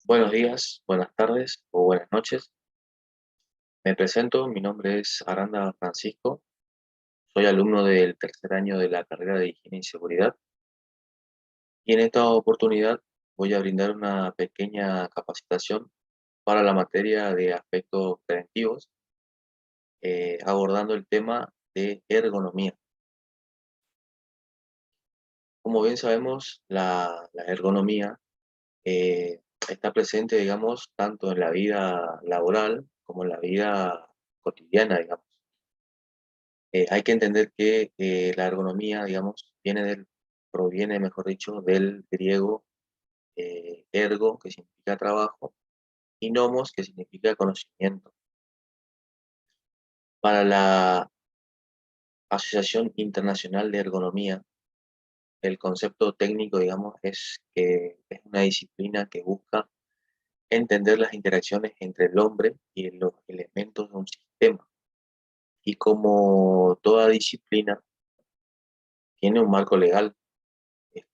Buenos días, buenas tardes o buenas noches. Me presento, mi nombre es Aranda Francisco, soy alumno del tercer año de la carrera de Higiene y Seguridad y en esta oportunidad voy a brindar una pequeña capacitación para la materia de aspectos preventivos, abordando el tema de ergonomía. Como bien sabemos, la ergonomía está presente, digamos, tanto en la vida laboral como en la vida cotidiana, digamos. Hay que entender que la ergonomía, digamos, proviene, mejor dicho, del griego ergo, que significa trabajo, y nomos, que significa conocimiento. Para la Asociación Internacional de Ergonomía, el concepto técnico, digamos, es que es una disciplina que busca entender las interacciones entre el hombre y los elementos de un sistema. Y como toda disciplina, tiene un marco legal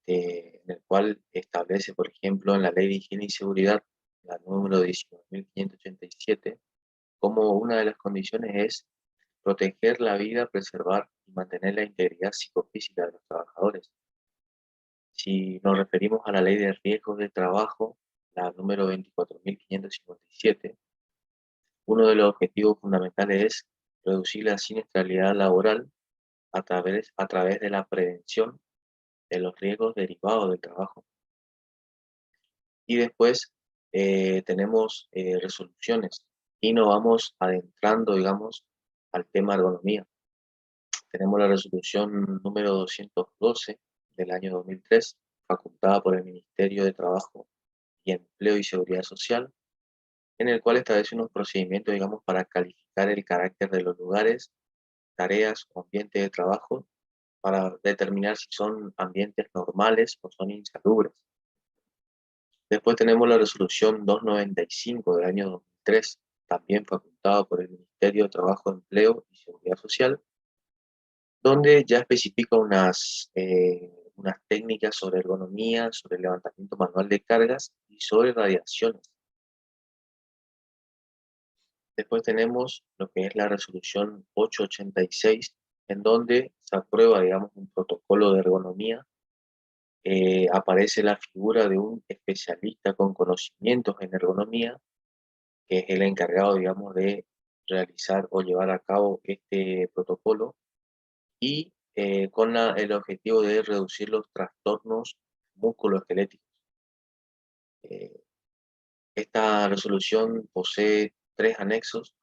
en el cual establece, por ejemplo, en la Ley de Higiene y Seguridad, la número 19.587, como una de las condiciones es proteger la vida, preservar y mantener la integridad psicofísica de los trabajadores. Si nos referimos a la Ley de Riesgos de Trabajo, la número 24.557, uno de los objetivos fundamentales es reducir la siniestralidad laboral a través de la prevención de los riesgos derivados del trabajo. Y después tenemos resoluciones y nos vamos adentrando, digamos, al tema ergonomía. Tenemos la resolución número 212 del año 2003, facultada por el Ministerio de Trabajo y Empleo y Seguridad Social, en el cual establece unos procedimientos, digamos, para calificar el carácter de los lugares, tareas o ambientes de trabajo, para determinar si son ambientes normales o son insalubres. Después tenemos la resolución 295 del año 2003, también facultada por el Ministerio de Trabajo, Empleo y Seguridad Social, donde ya especifica unas técnicas sobre ergonomía, sobre levantamiento manual de cargas y sobre radiaciones. Después tenemos lo que es la resolución 886, en donde se aprueba, digamos, un protocolo de ergonomía. Aparece la figura de un especialista con conocimientos en ergonomía, que es el encargado, digamos, de realizar o llevar a cabo este protocolo y con el objetivo de reducir los trastornos musculoesqueléticos. Eh, Esta resolución posee tres anexos.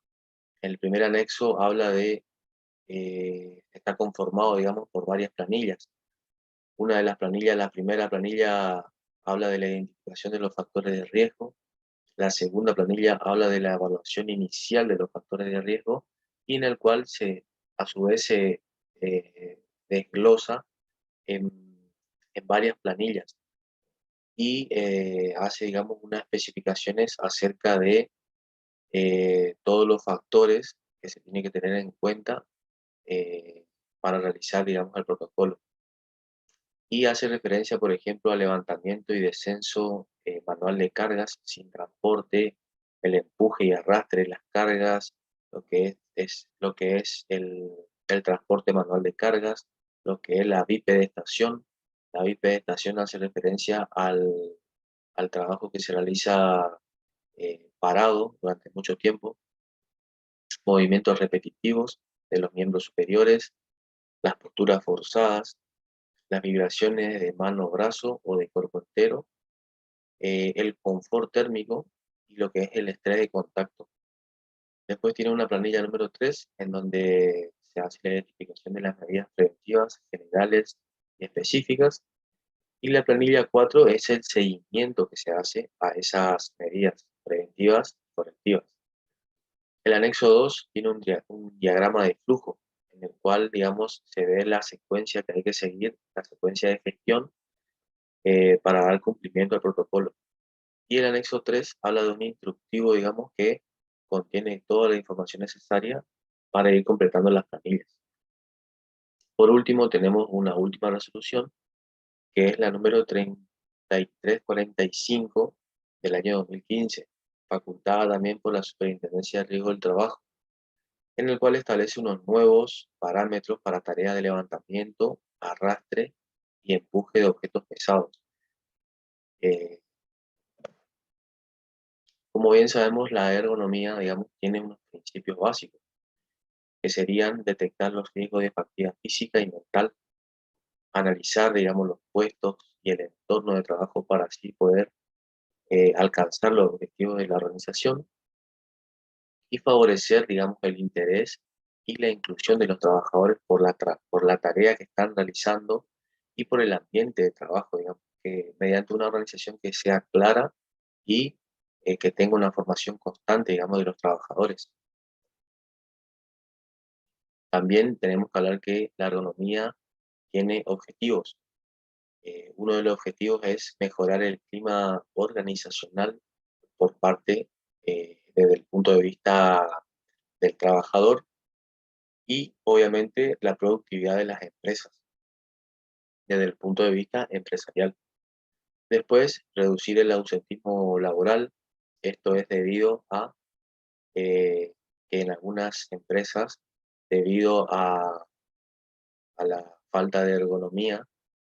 El primer anexo está conformado, digamos, por varias planillas. Una de las planillas, la primera planilla habla de la identificación de los factores de riesgo. La segunda planilla habla de la evaluación inicial de los factores de riesgo y en el cual a su vez se desglosa en varias planillas y hace, digamos, unas especificaciones acerca de todos los factores que se tiene que tener en cuenta eh, para realizar, digamos, el protocolo. Y hace referencia, por ejemplo, al levantamiento y descenso manual de cargas sin transporte, el empuje y arrastre de las cargas, lo que es el transporte manual de cargas, lo que es la bipedestación. La bipedestación hace referencia al trabajo que se realiza parado durante mucho tiempo, movimientos repetitivos de los miembros superiores, las posturas forzadas, las vibraciones de mano, brazo o de cuerpo entero, el confort térmico y lo que es el estrés de contacto. Después tiene una planilla número 3 en donde se hace la identificación de las medidas preventivas generales y específicas. Y la planilla 4 es el seguimiento que se hace a esas medidas preventivas y correctivas. El anexo 2 tiene un diagrama de flujo en el cual, digamos, se ve la secuencia que hay que seguir, la secuencia de gestión para dar cumplimiento al protocolo. Y el anexo 3 habla de un instructivo, digamos, que contiene toda la información necesaria para ir completando las planillas. Por último, tenemos una última resolución, que es la número 3345 del año 2015, facultada también por la Superintendencia de Riesgo del Trabajo, en el cual establece unos nuevos parámetros para tareas de levantamiento, arrastre y empuje de objetos pesados. Eh, como bien sabemos, la ergonomía, digamos, tiene unos principios básicos, que serían detectar los riesgos de fatiga física y mental, analizar, digamos, los puestos y el entorno de trabajo para así poder alcanzar los objetivos de la organización y favorecer, digamos, el interés y la inclusión de los trabajadores por la tarea que están realizando y por el ambiente de trabajo, digamos, que mediante una organización que sea clara y que tenga una formación constante, digamos, de los trabajadores. También tenemos que hablar que la ergonomía tiene objetivos. Uno de los objetivos es mejorar el clima organizacional por parte, desde el punto de vista del trabajador y obviamente la productividad de las empresas desde el punto de vista empresarial. Después, reducir el ausentismo laboral. Esto es debido a que en algunas empresas, debido a la falta de ergonomía,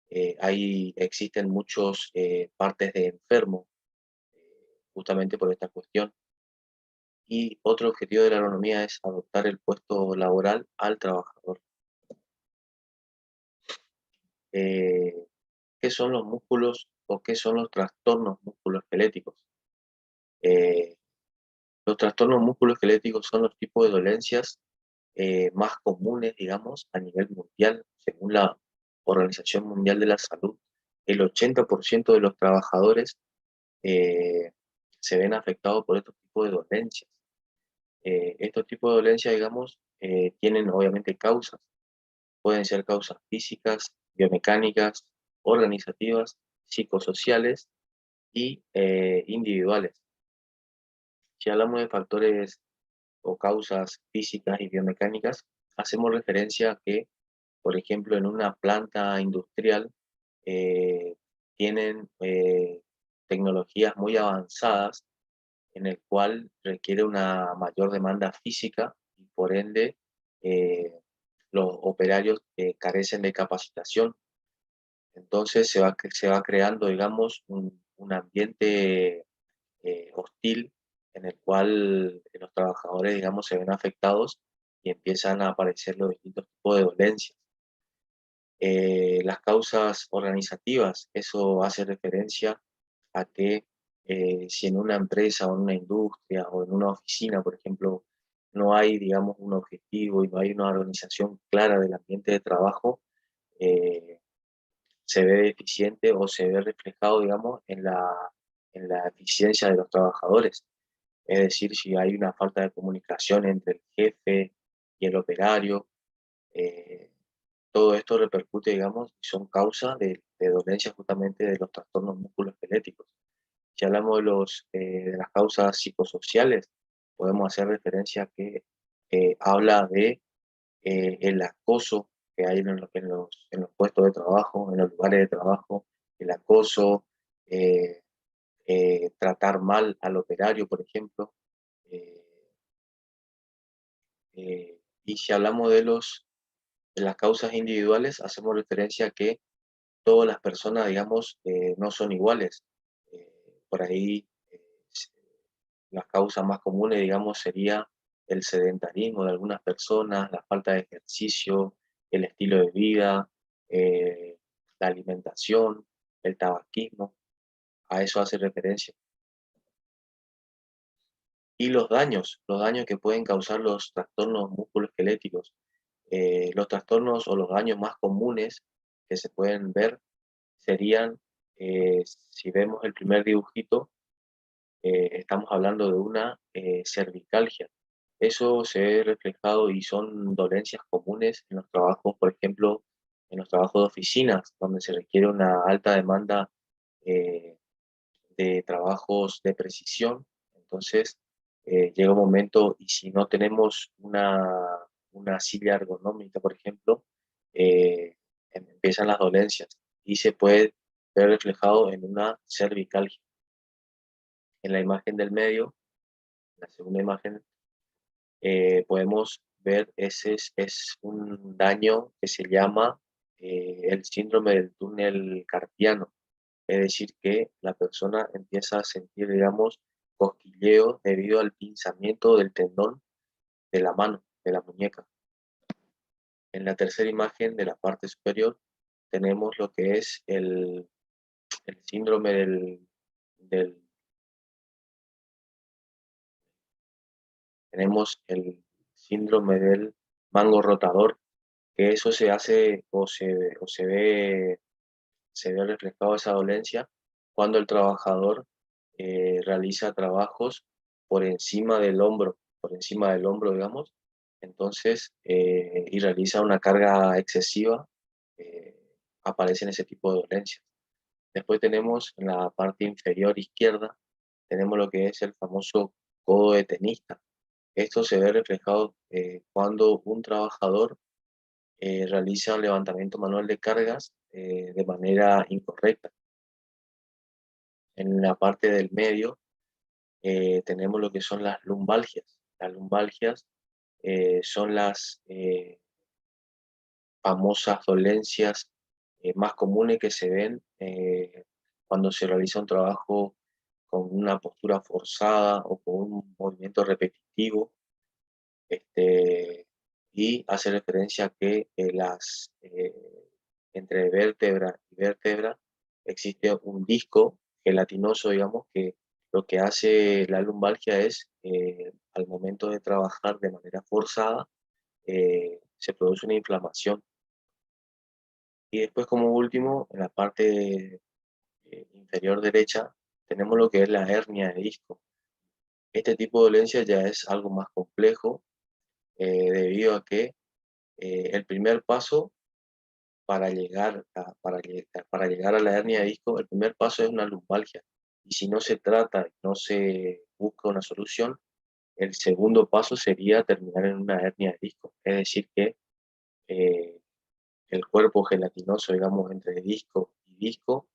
existen muchos partes de enfermo, justamente por esta cuestión. Y otro objetivo de la ergonomía es adoptar el puesto laboral al trabajador. Eh, ¿Qué son los músculos o qué son los trastornos musculoesqueléticos? Eh, los trastornos musculoesqueléticos son los tipos de dolencias más comunes, digamos, a nivel mundial. Según la Organización Mundial de la Salud, el 80% de los trabajadores eh, se ven afectados por estos tipos de dolencias. Estos tipos de dolencias, digamos, tienen obviamente causas. Pueden ser causas físicas, biomecánicas, organizativas, psicosociales y individuales. Si hablamos de factores o causas físicas y biomecánicas, hacemos referencia a que, por ejemplo, en una planta industrial eh, tienen tecnologías muy avanzadas en el cual requiere una mayor demanda física y por ende eh, los operarios carecen de capacitación. Entonces se va creando, digamos, un ambiente hostil en el cual los trabajadores, digamos, se ven afectados y empiezan a aparecer los distintos tipos de dolencias. Las causas organizativas, eso hace referencia a que si en una empresa o en una industria o en una oficina, por ejemplo, no hay, digamos, un objetivo y no hay una organización clara del ambiente de trabajo, eh, se ve deficiente o se ve reflejado, digamos, en la eficiencia de los trabajadores. Es decir, si hay una falta de comunicación entre el jefe y el operario, eh, todo esto repercute, digamos, y son causas de dolencias justamente de los trastornos musculoesqueléticos. Si hablamos de las causas psicosociales, podemos hacer referencia a que habla de el acoso que hay en los puestos de trabajo, en los lugares de trabajo, el acoso, eh, tratar mal al operario, por ejemplo. eh, y si hablamos de las causas individuales, hacemos referencia a que todas las personas, digamos, no son iguales. Por ahí las causas más comunes, digamos, sería el sedentarismo de algunas personas, la falta de ejercicio, el estilo de vida, eh, la alimentación, el tabaquismo, a eso hace referencia. Y los daños que pueden causar los trastornos musculoesqueléticos. Los trastornos o los daños más comunes que se pueden ver serían, si vemos el primer dibujito, estamos hablando de una cervicalgia. Eso se ve reflejado y son dolencias comunes en los trabajos, por ejemplo, en los trabajos de oficinas, donde se requiere una alta demanda eh, de trabajos de precisión. Entonces, llega un momento y si no tenemos una silla ergonómica, por ejemplo, empiezan las dolencias y se puede ver reflejado en una cervicalgia. En la imagen del medio, la segunda imagen, podemos ver es un daño que se llama el síndrome del túnel carpiano. Es decir, que la persona empieza a sentir, digamos, cosquilleos debido al pinzamiento del tendón de la mano, de la muñeca. En la tercera imagen de la parte superior tenemos lo que es el síndrome del tenemos el síndrome del mango rotador, que eso se hace se ve reflejado esa dolencia cuando el trabajador realiza trabajos por encima del hombro, digamos, entonces, y realiza una carga excesiva, eh, aparecen ese tipo de dolencias. Después tenemos en la parte inferior izquierda, tenemos lo que es el famoso codo de tenista. Esto se ve reflejado cuando un trabajador realiza un levantamiento manual de cargas de manera incorrecta. En la parte del medio tenemos lo que son las lumbalgias. Las lumbalgias son las famosas dolencias más comunes que se ven cuando se realiza un trabajo con una postura forzada o con un movimiento repetitivo, y hace referencia a que entre vértebra y vértebra existe un disco gelatinoso, digamos, que lo que hace la lumbalgia es, al momento de trabajar de manera forzada, se produce una inflamación. Y después, como último, en la parte inferior derecha, tenemos lo que es la hernia de disco. Este tipo de dolencia ya es algo más complejo, debido a que el primer paso para llegar a la hernia de disco, el primer paso es una lumbalgia. Y si no se trata, no se busca una solución, el segundo paso sería terminar en una hernia de disco. Es decir, que eh, el cuerpo gelatinoso, digamos, entre disco,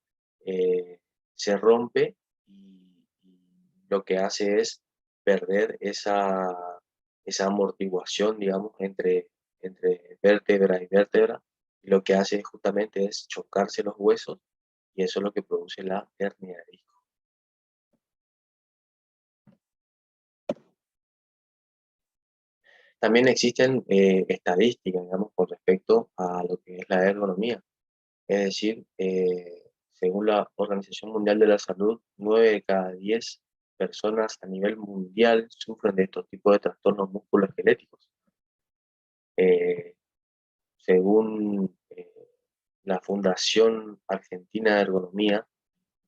eh, se rompe y lo que hace es perder esa amortiguación, digamos, entre vértebra y vértebra, y lo que hace justamente es chocarse los huesos, y eso es lo que produce la hernia de disco. También existen estadísticas, digamos, con respecto a lo que es la ergonomía. Es decir, según la Organización Mundial de la Salud, 9 de cada 10 personas a nivel mundial sufren de estos tipos de trastornos musculoesqueléticos. Eh, Según la Fundación Argentina de Ergonomía,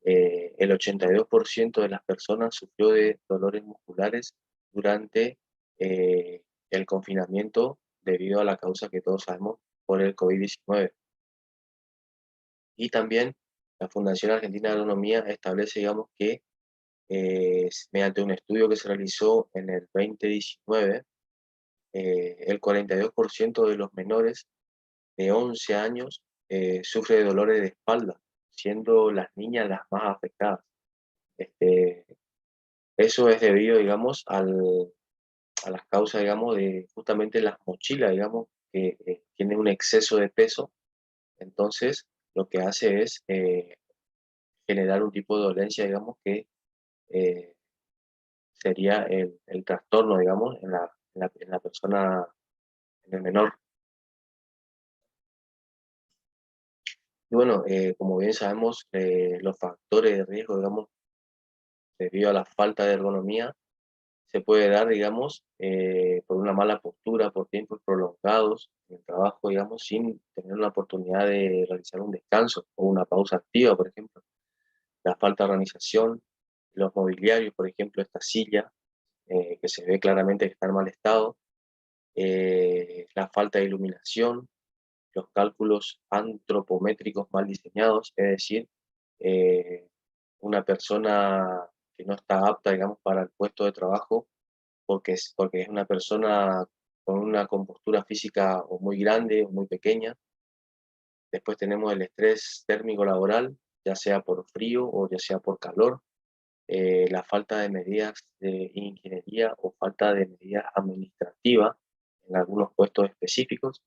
el 82% de las personas sufrió de dolores musculares durante el confinamiento debido a la causa que todos sabemos por el COVID-19. Y también la Fundación Argentina de Ergonomía establece, digamos, que mediante un estudio que se realizó en el 2019, el 42% de los menores de 11 años sufre de dolores de espalda, siendo las niñas las más afectadas. Este, Eso es debido, digamos, a las causas, digamos, de justamente las mochilas, digamos, que tienen un exceso de peso. Entonces, lo que hace es generar un tipo de dolencia, digamos, que eh, sería el trastorno, digamos, en la persona, en el menor. Y bueno, como bien sabemos, los factores de riesgo, digamos, debido a la falta de ergonomía, se puede dar, digamos, por una mala postura, por tiempos prolongados en el trabajo, digamos, sin tener una oportunidad de realizar un descanso o una pausa activa, por ejemplo. La falta de organización, los mobiliarios, por ejemplo, esta silla, que se ve claramente que está en mal estado, la falta de iluminación, los cálculos antropométricos mal diseñados, es decir, eh, una persona que no está apta, digamos, para el puesto de trabajo porque es una persona con una compostura física o muy grande o muy pequeña, Después tenemos el estrés térmico laboral, ya sea por frío o ya sea por calor, la falta de medidas de ingeniería o falta de medidas administrativas en algunos puestos específicos.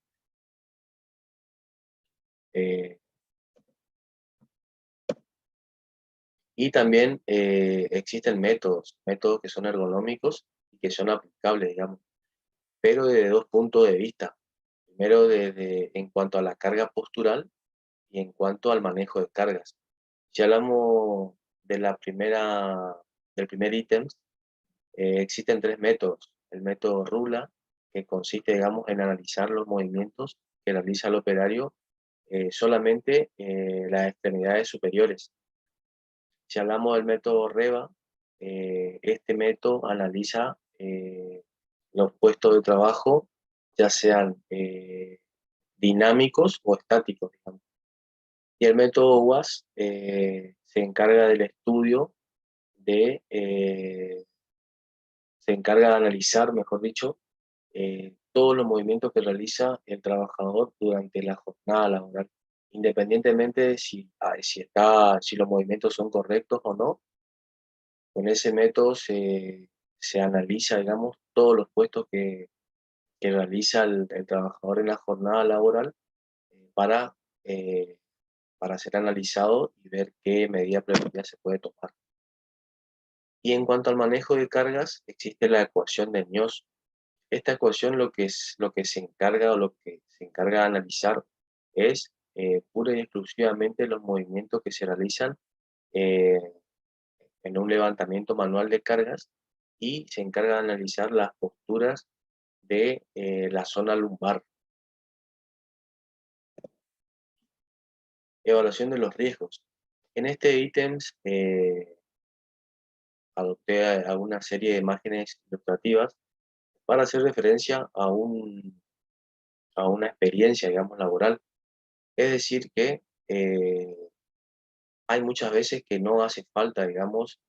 eh, y también existen métodos que son ergonómicos y que son aplicables, digamos, pero desde dos puntos de vista. Primero, en cuanto a la carga postural y en cuanto al manejo de cargas. Si hablamos de del primer ítem, existen tres métodos. El método RULA, que consiste, digamos, en analizar los movimientos que realiza el operario solamente las extremidades superiores. Si hablamos del método REVA, este método analiza los puestos de trabajo, ya sean dinámicos o estáticos, digamos. Y el método WAS se encarga del estudio de, se encarga de analizar, mejor dicho, todos los movimientos que realiza el trabajador durante la jornada laboral, independientemente de si los movimientos son correctos o no. Con ese método se analiza, digamos, todos los puestos que realiza el trabajador en la jornada laboral para, eh, para ser analizado y ver qué medida preventiva se puede tomar. Y en cuanto al manejo de cargas, existe la ecuación de Nios. Esta ecuación lo que se encarga o lo que se encarga de analizar es pura y exclusivamente los movimientos que se realizan eh, en un levantamiento manual de cargas y se encarga de analizar las posturas de la zona lumbar. Evaluación de los riesgos. En este ítem adopté alguna serie de imágenes ilustrativas para hacer referencia a una experiencia, digamos, laboral. Es decir, que hay muchas veces que no hace falta, digamos,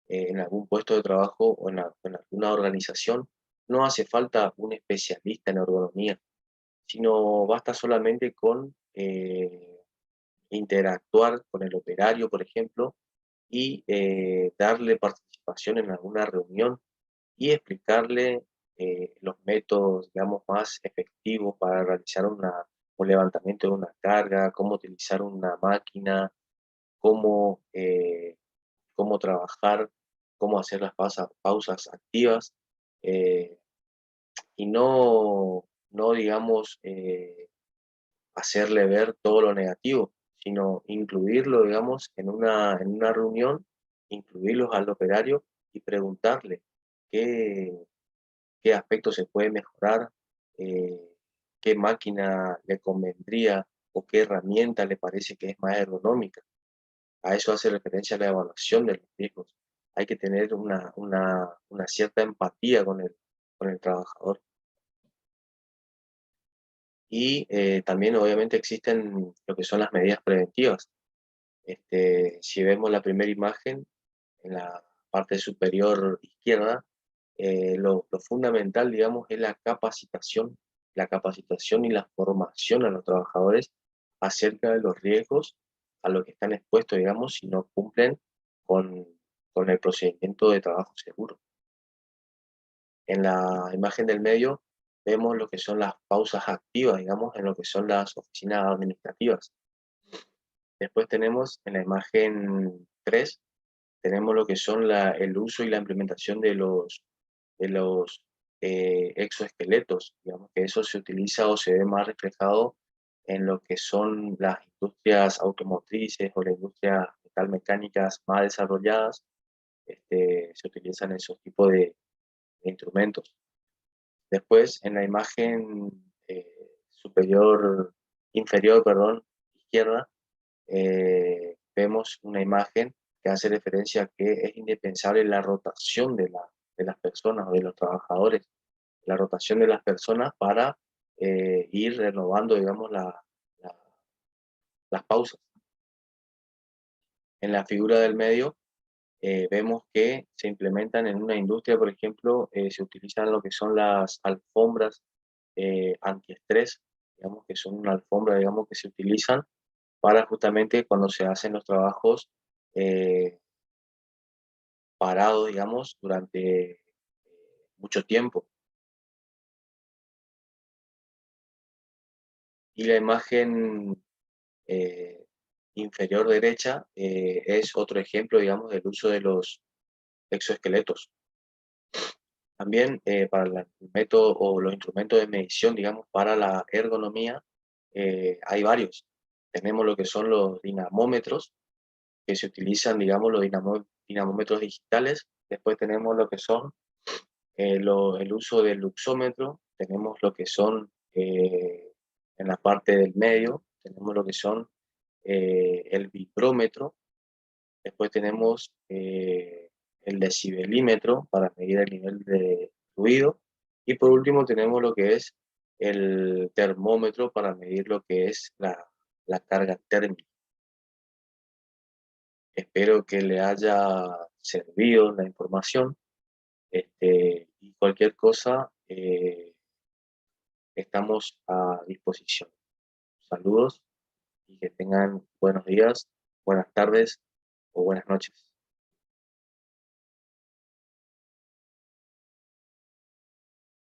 en algún puesto de trabajo o en alguna organización, no hace falta un especialista en ergonomía, sino basta solamente con interactuar con el operario, por ejemplo, y darle participación en alguna reunión y explicarle los métodos, digamos, más efectivos para realizar un levantamiento de una carga, cómo utilizar una máquina, cómo, cómo trabajar, cómo hacer las pausas activas, eh, y no digamos, hacerle ver todo lo negativo, sino incluirlo, digamos, en una reunión, incluirlos al operario y preguntarle qué, qué aspecto se puede mejorar, eh, qué máquina le convendría o qué herramienta le parece que es más ergonómica. A eso hace referencia la evaluación de los riesgos. Hay que tener una cierta empatía con el trabajador. Y también obviamente existen lo que son las medidas preventivas. Si vemos la primera imagen, en la parte superior izquierda, lo fundamental, digamos, es la capacitación y la formación a los trabajadores acerca de los riesgos a los que están expuestos, digamos, si no cumplen con, con el procedimiento de trabajo seguro. En la imagen del medio vemos lo que son las pausas activas, digamos, en lo que son las oficinas administrativas. Después tenemos en la imagen 3 tenemos lo que son el uso y la implementación de los exoesqueletos, digamos que eso se utiliza o se ve más reflejado en lo que son las industrias automotrices o las industrias metalmecánicas más desarrolladas, se utilizan esos tipos de instrumentos. Después, en la imagen inferior, perdón, izquierda, vemos una imagen que hace referencia a que es indispensable la rotación de las personas o de los trabajadores, la rotación de las personas para ir renovando, digamos, la- las pausas. En la figura del medio vemos que se implementan en una industria, por ejemplo, se utilizan lo que son las alfombras antiestrés, digamos que son una alfombra, digamos, que se utilizan para justamente cuando se hacen los trabajos eh, parados, digamos, durante mucho tiempo. Y la imagen eh, inferior derecha es otro ejemplo, digamos, del uso de los exoesqueletos. También para el método o los instrumentos de medición, digamos, para la ergonomía, hay varios. Tenemos lo que son los dinamómetros, que se utilizan, digamos, los dinamómetros digitales. Después tenemos lo que son el uso del luxómetro. Tenemos lo que son, en la parte del medio, tenemos lo que son el vibrómetro. Después tenemos el decibelímetro para medir el nivel de ruido. Y por último tenemos lo que es el termómetro para medir lo que es la carga térmica. Espero que le haya servido la información. Y cualquier cosa, estamos a disposición. Saludos y que tengan buenos días, buenas tardes o buenas noches.